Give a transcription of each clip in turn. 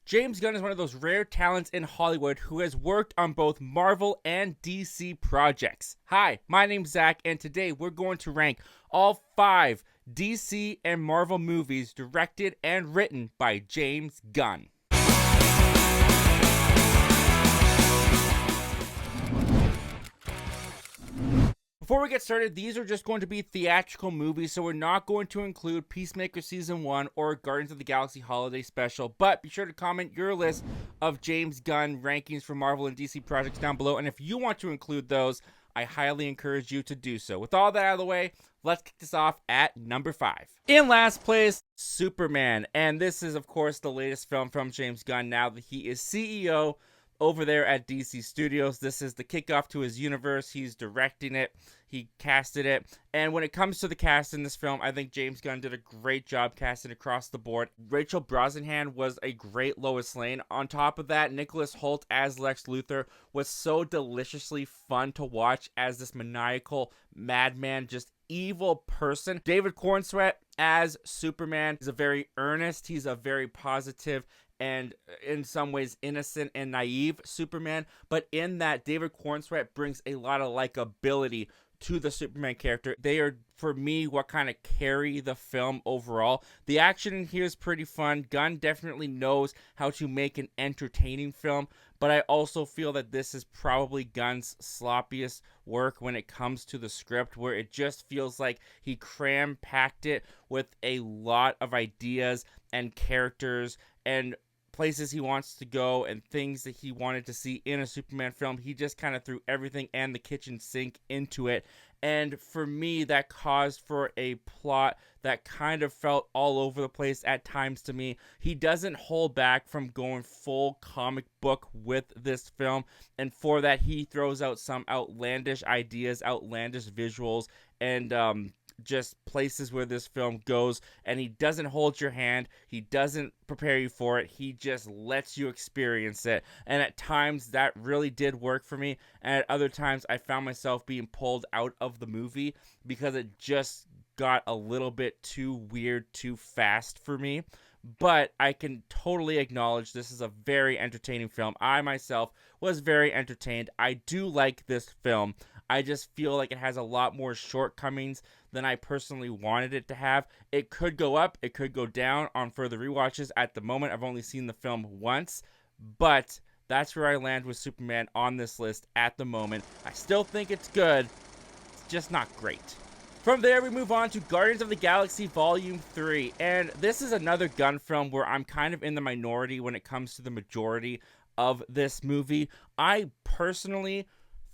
James Gunn is one of those rare talents in Hollywood who has worked on both Marvel and DC projects. Hi, my name's Zach, and today we're going to rank all 5 DC and Marvel movies directed and written by James Gunn. Before we get started, these are just going to be theatrical movies, so we're not going to include Peacemaker Season 1 or Guardians of the Galaxy Holiday Special, but be sure to comment your list of James Gunn rankings for Marvel and DC projects down below, and if you want to include those, I highly encourage you to do so. With all that out of the way, let's kick this off at number 5. In last place, Superman, and this is, of course, the latest film from James Gunn now that he is CEO over there at DC Studios. This is the kickoff to his universe. He's directing it. He casted it. And when it comes to the cast in this film, I think James Gunn did a great job casting across the board. Rachel Brosnahan was a great Lois Lane. On top of that, Nicholas Hoult as Lex Luthor was so deliciously fun to watch as this maniacal madman, just evil person. David Cornsweet as Superman is a very earnest, he's a very positive and in some ways innocent and naive Superman, but in that, David Cornsweet brings a lot of likability to the Superman character. They are, for me, what kind of carry the film overall. The action in here is pretty fun. Gunn definitely knows how to make an entertaining film, but I also feel that this is probably Gunn's sloppiest work when it comes to the script, where it just feels like he cram-packed it with a lot of ideas and characters and places he wants to go and things that he wanted to see in a Superman film. He just kind of threw everything and the kitchen sink into it. And for me, that caused for a plot that kind of felt all over the place at times to me. He doesn't hold back from going full comic book with this film. And for that, he throws out some outlandish ideas, outlandish visuals, and just places where this film goes, and he doesn't hold your hand, he doesn't prepare you for it, he just lets you experience it. And at times that really did work for me, and at other times I found myself being pulled out of the movie because it just got a little bit too weird too fast for me. But I can totally acknowledge this is a very entertaining film. I myself was very entertained. I do like this film. I just feel like it has a lot more shortcomings than I personally wanted it to have. It could go up, it could go down on further rewatches. At the moment, I've only seen the film once, but that's where I land with Superman on this list at the moment. I still think it's good, it's just not great. From there, we move on to Guardians of the Galaxy Volume 3, and this is another Gunn film where I'm kind of in the minority when it comes to the majority of this movie. I personally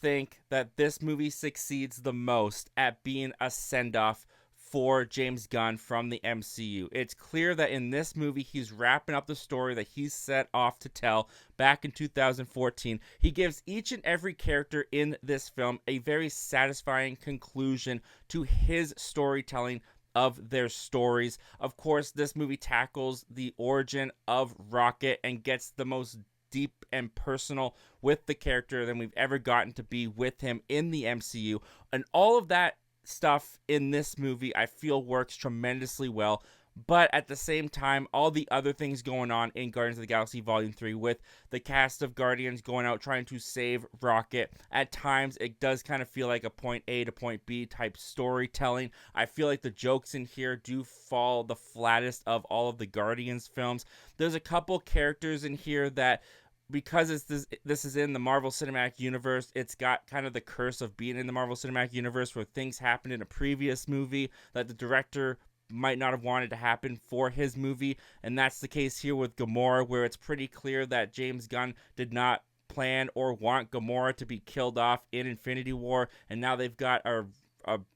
think that this movie succeeds the most at being a send-off for James Gunn from the MCU. It's clear that in this movie, he's wrapping up the story that he's set off to tell back in 2014. He gives each and every character in this film a very satisfying conclusion to his storytelling of their stories. Of course, this movie tackles the origin of Rocket and gets the most deep and personal with the character than we've ever gotten to be with him in the MCU. And all of that stuff in this movie I feel works tremendously well. But at the same time, all the other things going on in Guardians of the Galaxy Volume 3 with the cast of Guardians going out trying to save Rocket, at times it does kind of feel like a point A to point B type storytelling. I feel like the jokes in here do fall the flattest of all of the Guardians films. There's a couple characters in here that, because this is in the Marvel Cinematic Universe, it's got kind of the curse of being in the Marvel Cinematic Universe where things happened in a previous movie that the director might not have wanted to happen for his movie, and that's the case here with Gamora, where it's pretty clear that James Gunn did not plan or want Gamora to be killed off in Infinity War, and now they've got a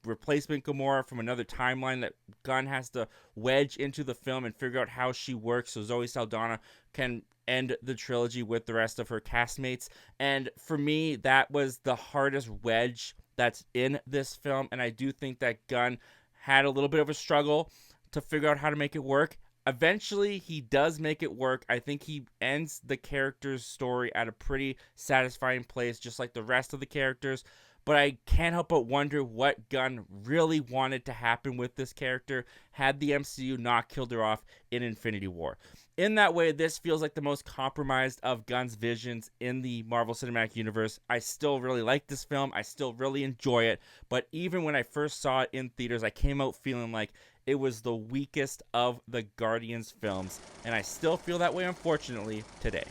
replacement Gamora from another timeline that Gunn has to wedge into the film and figure out how she works so Zoe Saldana can end the trilogy with the rest of her castmates. And for me, that was the hardest wedge that's in this film, and I do think that Gunn had a little bit of a struggle to figure out how to make it work. Eventually, he does make it work. I think he ends the character's story at a pretty satisfying place, just like the rest of the characters. But I can't help but wonder what Gunn really wanted to happen with this character had the MCU not killed her off in Infinity War. In that way, this feels like the most compromised of Gunn's visions in the Marvel Cinematic Universe. I still really like this film. I still really enjoy it. But even when I first saw it in theaters, I came out feeling like it was the weakest of the Guardians films. And I still feel that way, unfortunately, today.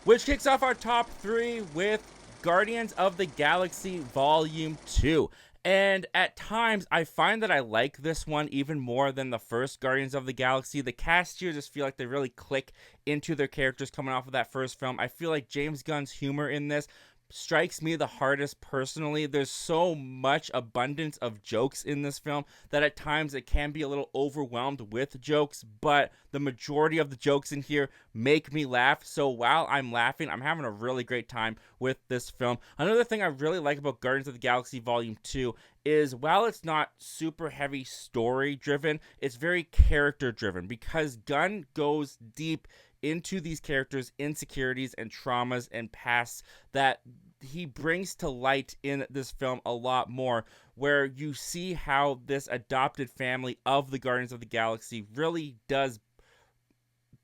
Which kicks off our top 3 with Guardians of the Galaxy Volume 2. And at times, I find that I like this one even more than the first Guardians of the Galaxy. The cast here just feel like they really click into their characters coming off of that first film. I feel like James Gunn's humor in this strikes me the hardest personally. There's so much abundance of jokes in this film that at times it can be a little overwhelmed with jokes, but the majority of the jokes in here make me laugh. So while I'm laughing, I'm having a really great time with this film. Another thing I really like about Guardians of the Galaxy Volume 2 is while it's not super heavy story driven, it's very character driven because Gunn goes deep into these characters' insecurities and traumas and pasts that he brings to light in this film a lot more, where you see how this adopted family of the Guardians of the Galaxy really does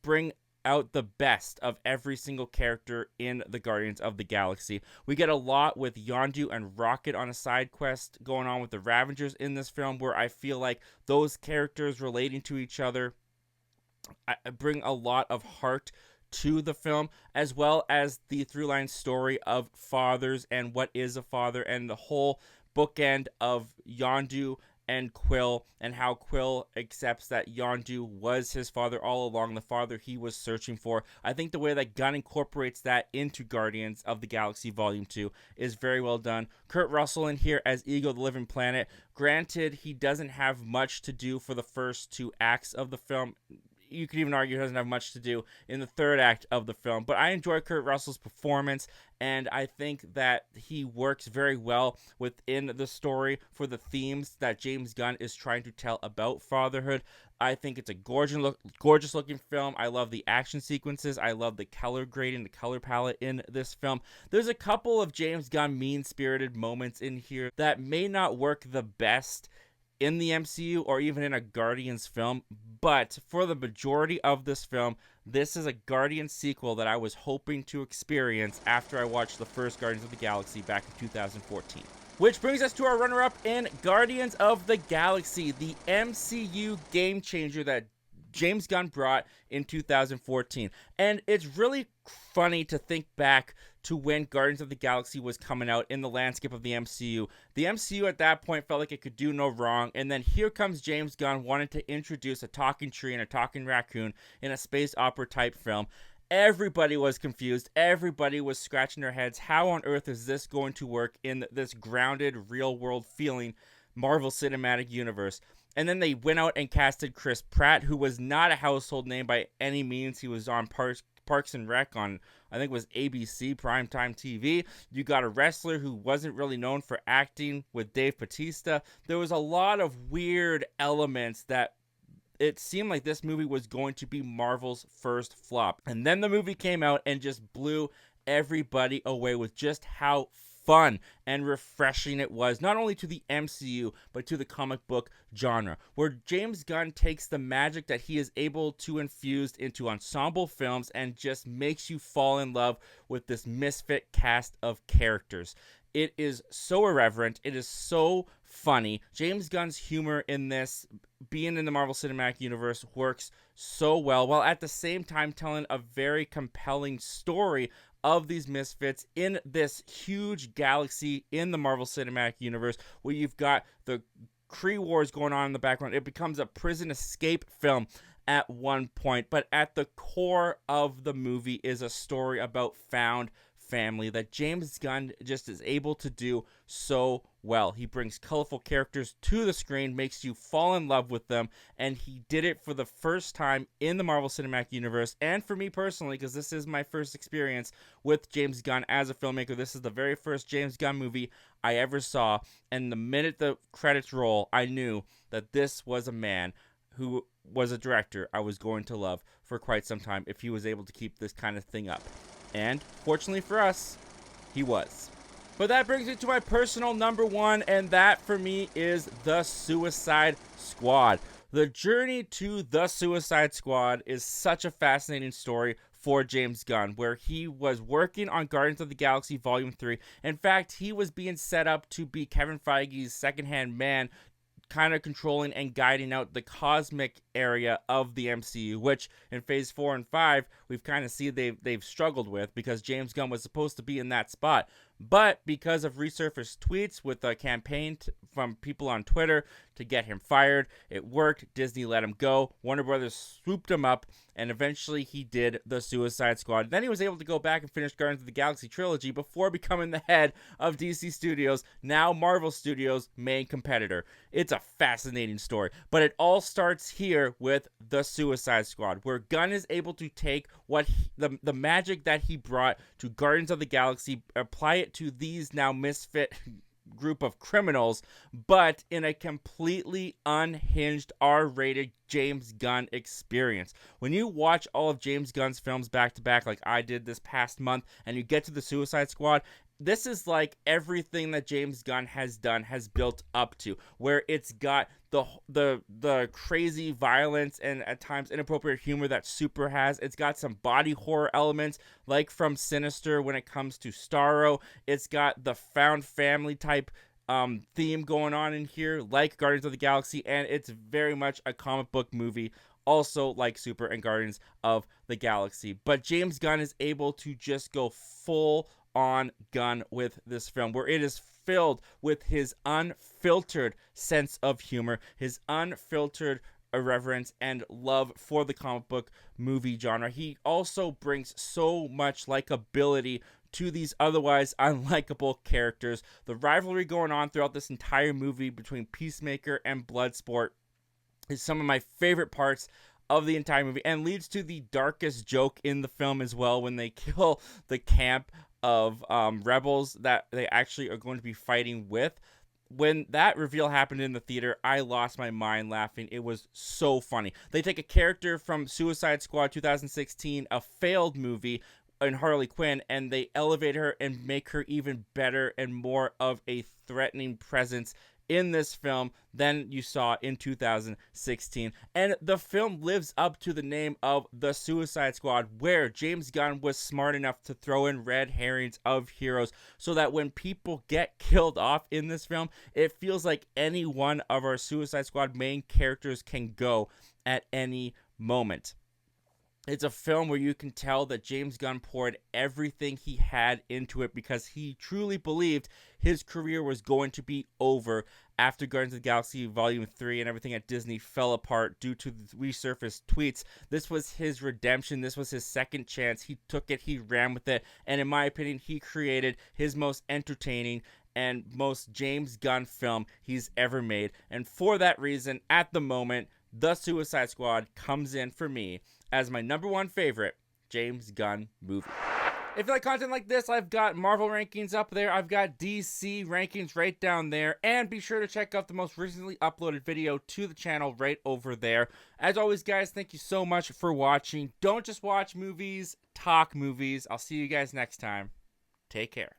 bring out the best of every single character in the Guardians of the Galaxy. We get a lot with Yondu and Rocket on a side quest going on with the Ravengers in this film, where I feel like those characters relating to each other I bring a lot of heart to the film, as well as the through-line story of fathers and what is a father, and the whole bookend of Yondu and Quill, and how Quill accepts that Yondu was his father all along, the father he was searching for. I think the way that Gunn incorporates that into Guardians of the Galaxy Volume 2 is very well done. Kurt Russell in here as Ego the Living Planet. Granted, he doesn't have much to do for the first 2 acts of the film. You could even argue he doesn't have much to do in the 3rd act of the film. But I enjoy Kurt Russell's performance, and I think that he works very well within the story for the themes that James Gunn is trying to tell about fatherhood. I think it's a gorgeous looking film. I love the action sequences. I love the color grading, the color palette in this film. There's a couple of James Gunn mean-spirited moments in here that may not work the best in the MCU or even in a Guardians film, but for the majority of this film, this is a Guardians sequel that I was hoping to experience after I watched the first Guardians of the Galaxy back in 2014. Which brings us to our runner-up in Guardians of the Galaxy, the MCU game changer that James Gunn brought in 2014. And it's really funny to think back to when Guardians of the Galaxy was coming out in the landscape of the MCU. The MCU at that point felt like it could do no wrong, and then here comes James Gunn wanting to introduce a talking tree and a talking raccoon in a space opera type film. Everybody was confused. Everybody was scratching their heads. How on earth is this going to work in this grounded, real-world feeling Marvel Cinematic Universe? And then they went out and casted Chris Pratt, who was not a household name by any means. He was on Parks and Rec on, I think it was ABC Primetime TV. You got a wrestler who wasn't really known for acting with Dave Bautista. There was a lot of weird elements that it seemed like this movie was going to be Marvel's first flop. And then the movie came out and just blew everybody away with just how fun and refreshing it was, not only to the MCU, but to the comic book genre, where James Gunn takes the magic that he is able to infuse into ensemble films and just makes you fall in love with this misfit cast of characters. It is so irreverent. It is so funny. James Gunn's humor in this, being in the Marvel Cinematic Universe, works so well, while at the same time telling a very compelling story of these misfits in this huge galaxy in the Marvel Cinematic Universe, where you've got the Kree Wars going on in the background. It becomes a prison escape film at one point, but at the core of the movie is a story about found family that James Gunn just is able to do so well. He brings colorful characters to the screen, makes you fall in love with them, and he did it for the first time in the Marvel Cinematic Universe, and for me personally, because this is my first experience with James Gunn as a filmmaker. This is the very first James Gunn movie I ever saw, and the minute the credits roll, I knew that this was a man who was a director I was going to love for quite some time if he was able to keep this kind of thing up. And fortunately for us, he was. But that brings me to my personal number 1, and that for me is The Suicide Squad. The journey to the Suicide Squad is such a fascinating story for James Gunn, where he was working on Guardians of the Galaxy Volume 3. In fact, he was being set up to be Kevin Feige's second-hand man, kind of controlling and guiding out the cosmic area of the MCU, which in phase 4 and 5 we've kind of seen they've struggled with, because James Gunn was supposed to be in that spot. But because of resurfaced tweets with a campaign from people on Twitter to get him fired, it worked. Disney let him go. Warner Brothers swooped him up, and eventually he did the Suicide Squad. Then he was able to go back and finish Guardians of the Galaxy trilogy before becoming the head of DC Studios, now Marvel Studios' main competitor. It's a fascinating story, but it all starts here with the Suicide Squad, where Gunn is able to take what the magic that he brought to Guardians of the Galaxy, apply it to these now misfit group of criminals, but in a completely unhinged R-rated James Gunn experience. When you watch all of James Gunn's films back to back, like I did this past month, and you get to the Suicide Squad, this is like everything that James Gunn has done has built up to, where it's got the crazy violence and at times inappropriate humor that Super has. It's got some body horror elements like from Sinister when it comes to Starro. It's got the found family type theme going on in here like Guardians of the Galaxy, and it's very much a comic book movie, also like Super and Guardians of the Galaxy. But James Gunn is able to just go full on Gunn with this film, where it is filled with his unfiltered sense of humor, his unfiltered irreverence and love for the comic book movie genre. He also brings so much likability to these otherwise unlikable characters. The rivalry going on throughout this entire movie between Peacemaker and Bloodsport is some of my favorite parts of the entire movie, and leads to the darkest joke in the film as well, when they kill the camp of rebels that they actually are going to be fighting with. When that reveal happened in the theater, I lost my mind laughing. It was so funny. They take a character from Suicide Squad 2016, a failed movie, in Harley Quinn, and they elevate her and make her even better and more of a threatening presence in this film than you saw in 2016. And the film lives up to the name of The Suicide Squad, where James Gunn was smart enough to throw in red herrings of heroes, so that when people get killed off in this film, it feels like any one of our Suicide Squad main characters can go at any moment. It's a film where you can tell that James Gunn poured everything he had into it, because he truly believed his career was going to be over after Guardians of the Galaxy Volume 3 and everything at Disney fell apart due to the resurfaced tweets. This was his redemption. This was his second chance. He took it. He ran with it. And in my opinion, he created his most entertaining and most James Gunn film he's ever made. And for that reason, at the moment, The Suicide Squad comes in for me as my number one favorite James Gunn movie. If you like content like this, I've got Marvel rankings up there. I've got DC rankings right down there. And be sure to check out the most recently uploaded video to the channel right over there. As always, guys, thank you so much for watching. Don't just watch movies, talk movies. I'll see you guys next time. Take care.